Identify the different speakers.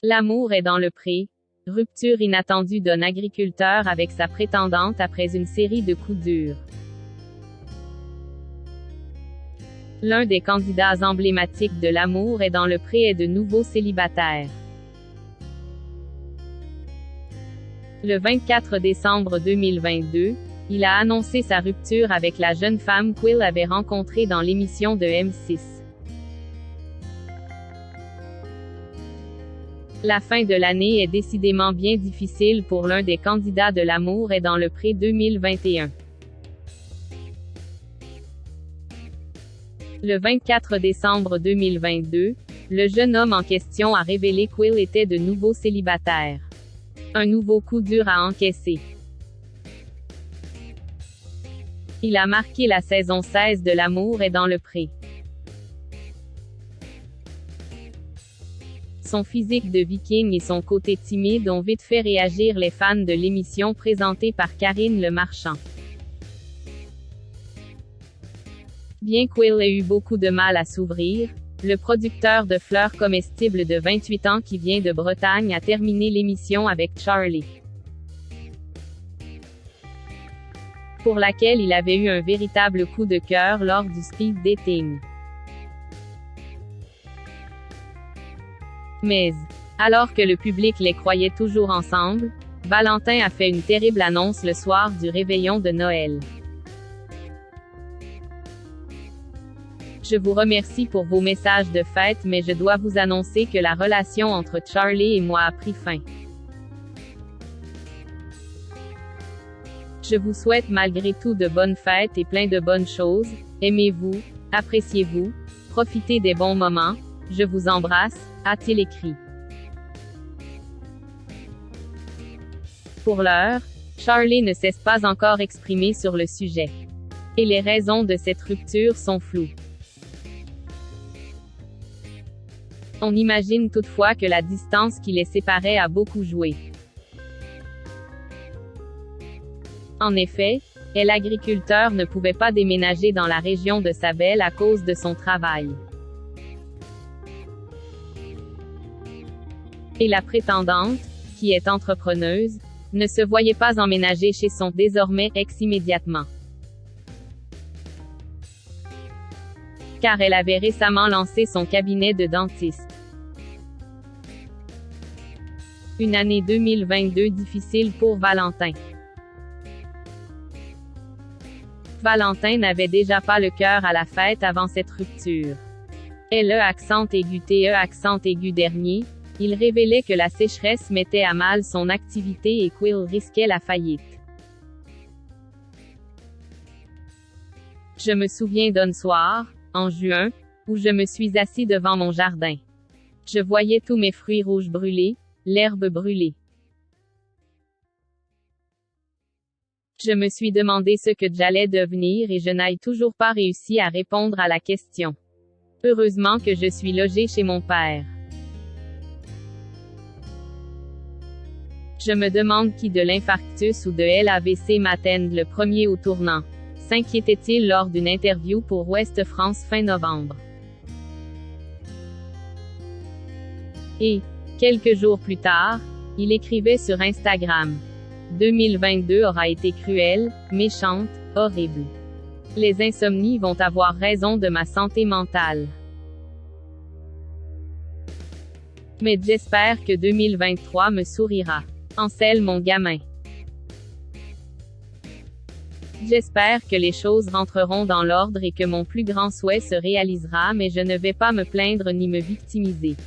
Speaker 1: L'amour est dans le pré. Rupture inattendue d'un agriculteur avec sa prétendante après une série de coups durs. L'un des candidats emblématiques de l'amour est dans le pré est de nouveau célibataire. Le 24 décembre 2022, il a annoncé sa rupture avec la jeune femme qu'il avait rencontrée dans l'émission de M6. La fin de l'année est décidément bien difficile pour l'un des candidats de l'amour est dans le pré 2021. Le 24 décembre 2022, le jeune homme en question a révélé qu'il était de nouveau célibataire. Un nouveau coup dur à encaisser. Il a marqué la saison 16 de L'amour est dans le pré. Son physique de viking et son côté timide ont vite fait réagir les fans de l'émission présentée par Karine Le Marchand. Bien qu'il ait eu beaucoup de mal à s'ouvrir, le producteur de fleurs comestibles de 28 ans qui vient de Bretagne a terminé l'émission avec Charlie, pour laquelle il avait eu un véritable coup de cœur lors du speed dating. Mais, alors que le public les croyait toujours ensemble, Valentin a fait une terrible annonce le soir du réveillon de Noël. Je vous remercie pour vos messages de fête, mais je dois vous annoncer que la relation entre Charlie et moi a pris fin. Je vous souhaite malgré tout de bonnes fêtes et plein de bonnes choses. Aimez-vous, appréciez-vous, profitez des bons moments. Je vous embrasse, a-t-il écrit. Pour l'heure, Charlie ne s'est pas encore exprimé sur le sujet. Et les raisons de cette rupture sont floues. On imagine toutefois que la distance qui les séparait a beaucoup joué. En effet, l'agriculteur ne pouvait pas déménager dans la région de Sabel à cause de son travail. Et la prétendante, qui est entrepreneuse, ne se voyait pas emménager chez son désormais ex immédiatement. Car elle avait récemment lancé son cabinet de dentiste. Une année 2022 difficile pour Valentin. Valentin n'avait déjà pas le cœur à la fête avant cette rupture. Le accent aigu TE accent aigu dernier, il révélait que la sécheresse mettait à mal son activité et qu'il risquait la faillite. Je me souviens d'un soir, en juin, où je me suis assis devant mon jardin. Je voyais tous mes fruits rouges brûlés, l'herbe brûlée. Je me suis demandé ce que j'allais devenir et je n'ai toujours pas réussi à répondre à la question. Heureusement que je suis logé chez mon père. Je me demande qui de l'infarctus ou de l'AVC m'attend le premier au tournant, s'inquiétait-il lors d'une interview pour Ouest France fin novembre. Et, quelques jours plus tard, il écrivait sur Instagram. 2022 aura été cruelle, méchante, horrible. Les insomnies vont avoir raison de ma santé mentale. Mais j'espère que 2023 me sourira. Ansel mon gamin. J'espère que les choses rentreront dans l'ordre et que mon plus grand souhait se réalisera, mais je ne vais pas me plaindre ni me victimiser.